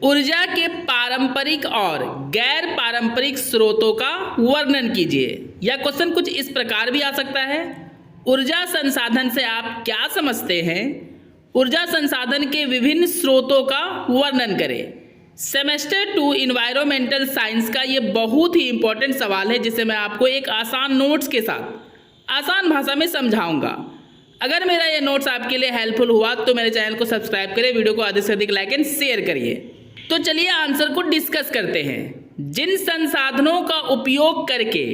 ऊर्जा के पारंपरिक और गैर पारंपरिक स्रोतों का वर्णन कीजिए। यह क्वेश्चन कुछ इस प्रकार भी आ सकता है। ऊर्जा संसाधन से आप क्या समझते हैं? ऊर्जा संसाधन के विभिन्न स्रोतों का वर्णन करें। सेमेस्टर 2 इन्वायरमेंटल साइंस का ये बहुत ही इंपॉर्टेंट सवाल है, जिसे मैं आपको एक आसान नोट्स के साथ आसान भाषा में समझाऊंगा। अगर मेरा ये नोट्स आपके लिए हेल्पफुल हुआ तो मेरे चैनल को सब्सक्राइब करें, वीडियो को अधिक से अधिक लाइक एंड शेयर करिए। तो चलिए आंसर को डिस्कस करते हैं। जिन संसाधनों का उपयोग करके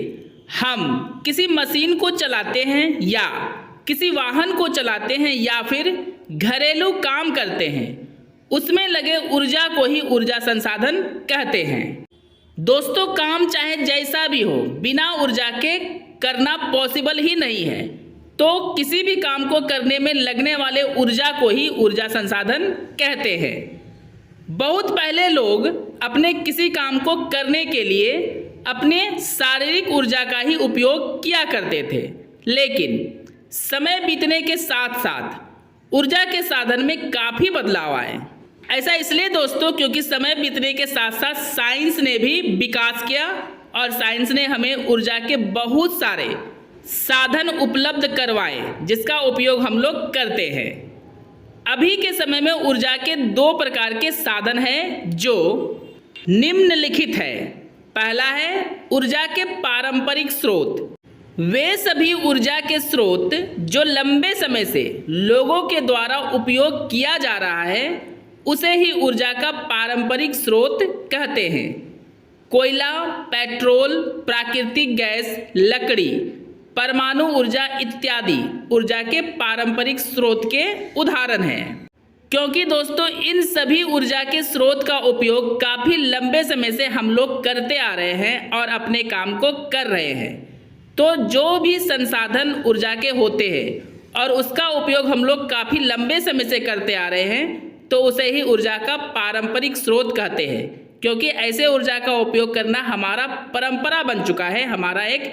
हम किसी मशीन को चलाते हैं या किसी वाहन को चलाते हैं या फिर घरेलू काम करते हैं, उसमें लगे ऊर्जा को ही ऊर्जा संसाधन कहते हैं। दोस्तों, काम चाहे जैसा भी हो, बिना ऊर्जा के करना पॉसिबल ही नहीं है। तो किसी भी काम को करने में लगने वाले ऊर्जा को ही ऊर्जा संसाधन कहते हैं। बहुत पहले लोग अपने किसी काम को करने के लिए अपने शारीरिक ऊर्जा का ही उपयोग किया करते थे, लेकिन समय बीतने के साथ साथ ऊर्जा के साधन में काफ़ी बदलाव आए। ऐसा इसलिए दोस्तों क्योंकि समय बीतने के साथ साथ साइंस ने भी विकास किया और साइंस ने हमें ऊर्जा के बहुत सारे साधन उपलब्ध करवाए, जिसका उपयोग हम लोग करते हैं। अभी के समय में ऊर्जा के 2 प्रकार के साधन हैं जो निम्नलिखित है। पहला है ऊर्जा के पारंपरिक स्रोत। वे सभी ऊर्जा के स्रोत जो लंबे समय से लोगों के द्वारा उपयोग किया जा रहा है, उसे ही ऊर्जा का पारंपरिक स्रोत कहते हैं। कोयला, पेट्रोल, प्राकृतिक गैस, लकड़ी, परमाणु ऊर्जा इत्यादि ऊर्जा के पारंपरिक स्रोत के उदाहरण हैं। क्योंकि दोस्तों इन सभी ऊर्जा के स्रोत का उपयोग काफ़ी लंबे समय से हम लोग करते आ रहे हैं और अपने काम को कर रहे हैं। तो जो भी संसाधन ऊर्जा के होते हैं और उसका उपयोग हम लोग काफ़ी लंबे समय से करते आ रहे हैं, तो उसे ही ऊर्जा का पारंपरिक स्रोत कहते हैं। क्योंकि ऐसे ऊर्जा का उपयोग करना हमारा परंपरा बन चुका है, हमारा एक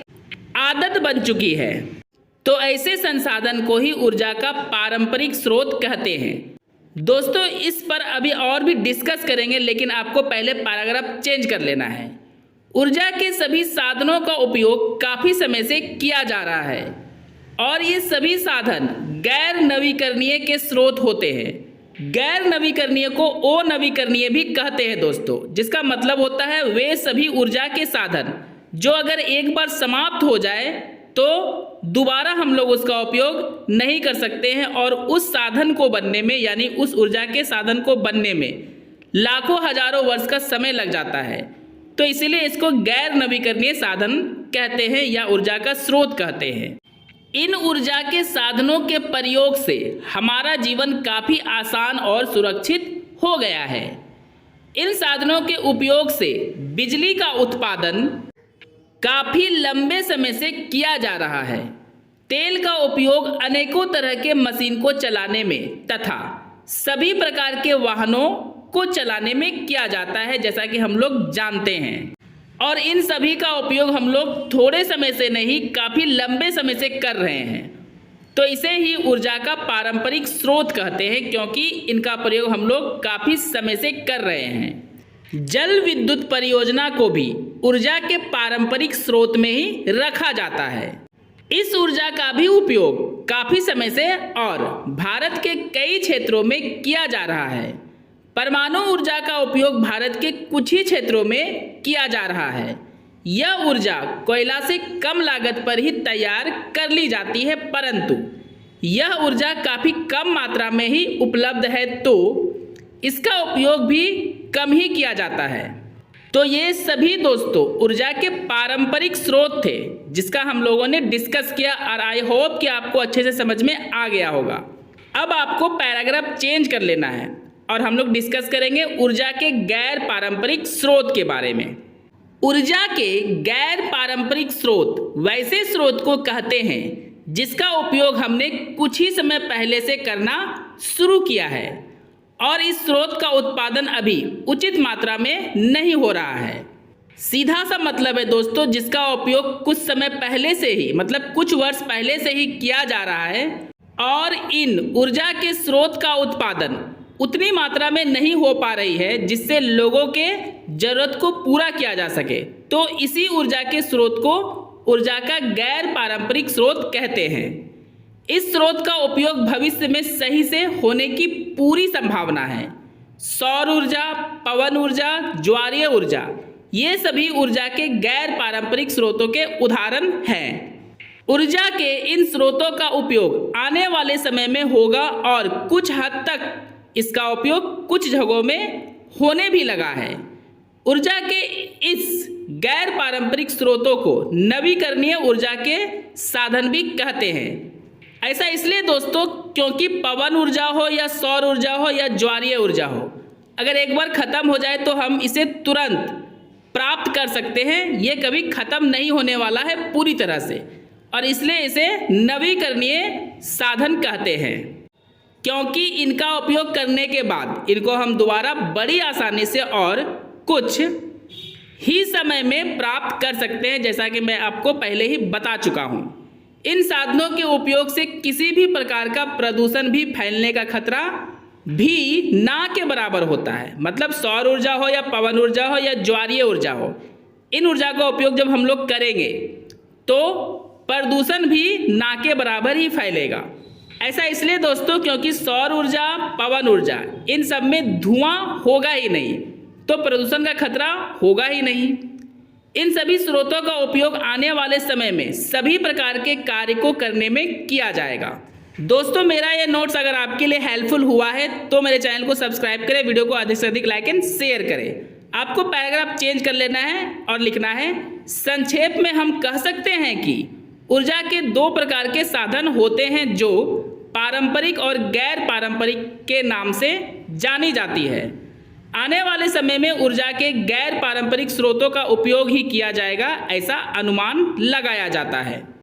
आदत बन चुकी है। तो ऐसे संसाधन को ही ऊर्जा का पारंपरिक स्रोत कहते हैं। दोस्तों, इस पर अभी और भी डिस्कस करेंगे, लेकिन आपको पहले पैराग्राफ चेंज कर लेना है। ऊर्जा के सभी साधनों का उपयोग काफ़ी समय से किया जा रहा है और ये सभी साधन गैर नवीकरणीय के स्रोत होते हैं। गैर नवीकरणीय को अनवीकरणीय भी कहते हैं दोस्तों, जिसका मतलब होता है वे सभी ऊर्जा के साधन जो अगर एक बार समाप्त हो जाए तो दोबारा हम लोग उसका उपयोग नहीं कर सकते हैं और उस साधन को बनने में, यानी उस ऊर्जा के साधन को बनने में लाखों हजारों वर्ष का समय लग जाता है। तो इसीलिए इसको गैर नवीकरणीय साधन कहते हैं या ऊर्जा का स्रोत कहते हैं। इन ऊर्जा के साधनों के प्रयोग से हमारा जीवन काफ़ी आसान और सुरक्षित हो गया है। इन साधनों के उपयोग से बिजली का उत्पादन काफ़ी लंबे समय से किया जा रहा है। तेल का उपयोग अनेकों तरह के मशीन को चलाने में तथा सभी प्रकार के वाहनों को चलाने में किया जाता है, जैसा कि हम लोग जानते हैं। और इन सभी का उपयोग हम लोग थोड़े समय से नहीं, काफ़ी लंबे समय से कर रहे हैं। तो इसे ही ऊर्जा का पारंपरिक स्रोत कहते हैं, क्योंकि इनका प्रयोग हम लोग काफ़ी समय से कर रहे हैं। जल विद्युत परियोजना को भी ऊर्जा के पारंपरिक स्रोत में ही रखा जाता है। इस ऊर्जा का भी उपयोग काफ़ी समय से और भारत के कई क्षेत्रों में किया जा रहा है। परमाणु ऊर्जा का उपयोग भारत के कुछ ही क्षेत्रों में किया जा रहा है। यह ऊर्जा कोयला से कम लागत पर ही तैयार कर ली जाती है, परंतु यह ऊर्जा काफ़ी कम मात्रा में ही उपलब्ध है, तो इसका उपयोग भी कम ही किया जाता है। तो ये सभी दोस्तों ऊर्जा के पारंपरिक स्रोत थे, जिसका हम लोगों ने डिस्कस किया और आई होप कि आपको अच्छे से समझ में आ गया होगा। अब आपको पैराग्राफ चेंज कर लेना है और हम लोग डिस्कस करेंगे ऊर्जा के गैर पारंपरिक स्रोत के बारे में। ऊर्जा के गैर पारंपरिक स्रोत वैसे स्रोत को कहते हैं जिसका उपयोग हमने कुछ ही समय पहले से करना शुरू किया है और इस स्रोत का उत्पादन अभी उचित मात्रा में नहीं हो रहा है। सीधा सा मतलब है दोस्तों, जिसका उपयोग कुछ समय पहले से ही, मतलब कुछ वर्ष पहले से ही किया जा रहा है और इन ऊर्जा के स्रोत का उत्पादन उतनी मात्रा में नहीं हो पा रही है जिससे लोगों के जरूरत को पूरा किया जा सके, तो इसी ऊर्जा के स्रोत को ऊर्जा का गैर पारंपरिक स्रोत कहते हैं। इस स्रोत का उपयोग भविष्य में सही से होने की पूरी संभावना है। सौर ऊर्जा, पवन ऊर्जा, ज्वारीय ऊर्जा, ये सभी ऊर्जा के गैर पारंपरिक स्रोतों के उदाहरण हैं। ऊर्जा के इन स्रोतों का उपयोग आने वाले समय में होगा और कुछ हद तक इसका उपयोग कुछ जगहों में होने भी लगा है। ऊर्जा के इस गैर पारंपरिक स्रोतों को नवीकरणीय ऊर्जा के साधन भी कहते हैं। ऐसा इसलिए दोस्तों क्योंकि पवन ऊर्जा हो या सौर ऊर्जा हो या ज्वारीय ऊर्जा हो, अगर एक बार ख़त्म हो जाए तो हम इसे तुरंत प्राप्त कर सकते हैं। ये कभी ख़त्म नहीं होने वाला है पूरी तरह से, और इसलिए इसे नवीकरणीय साधन कहते हैं, क्योंकि इनका उपयोग करने के बाद इनको हम दोबारा बड़ी आसानी से और कुछ ही समय में प्राप्त कर सकते हैं, जैसा कि मैं आपको पहले ही बता चुका हूँ। इन साधनों के उपयोग से किसी भी प्रकार का प्रदूषण भी फैलने का खतरा भी ना के बराबर होता है। मतलब सौर ऊर्जा हो या पवन ऊर्जा हो या ज्वारीय ऊर्जा हो, इन ऊर्जा का उपयोग जब हम लोग करेंगे तो प्रदूषण भी ना के बराबर ही फैलेगा। ऐसा इसलिए दोस्तों क्योंकि सौर ऊर्जा, पवन ऊर्जा, इन सब में धुआं होगा ही नहीं, तो प्रदूषण का खतरा होगा ही नहीं। इन सभी स्रोतों का उपयोग आने वाले समय में सभी प्रकार के कार्य को करने में किया जाएगा। दोस्तों मेरा ये नोट्स अगर आपके लिए हेल्पफुल हुआ है तो मेरे चैनल को सब्सक्राइब करें, वीडियो को अधिक से अधिक लाइक एंड शेयर करें। आपको पैराग्राफ चेंज कर लेना है और लिखना है, संक्षेप में हम कह सकते हैं कि ऊर्जा के दो प्रकार के साधन होते हैं जो पारंपरिक और गैर पारंपरिक के नाम से जानी जाती है। आने वाले समय में ऊर्जा के गैर पारंपरिक स्रोतों का उपयोग ही किया जाएगा, ऐसा अनुमान लगाया जाता है।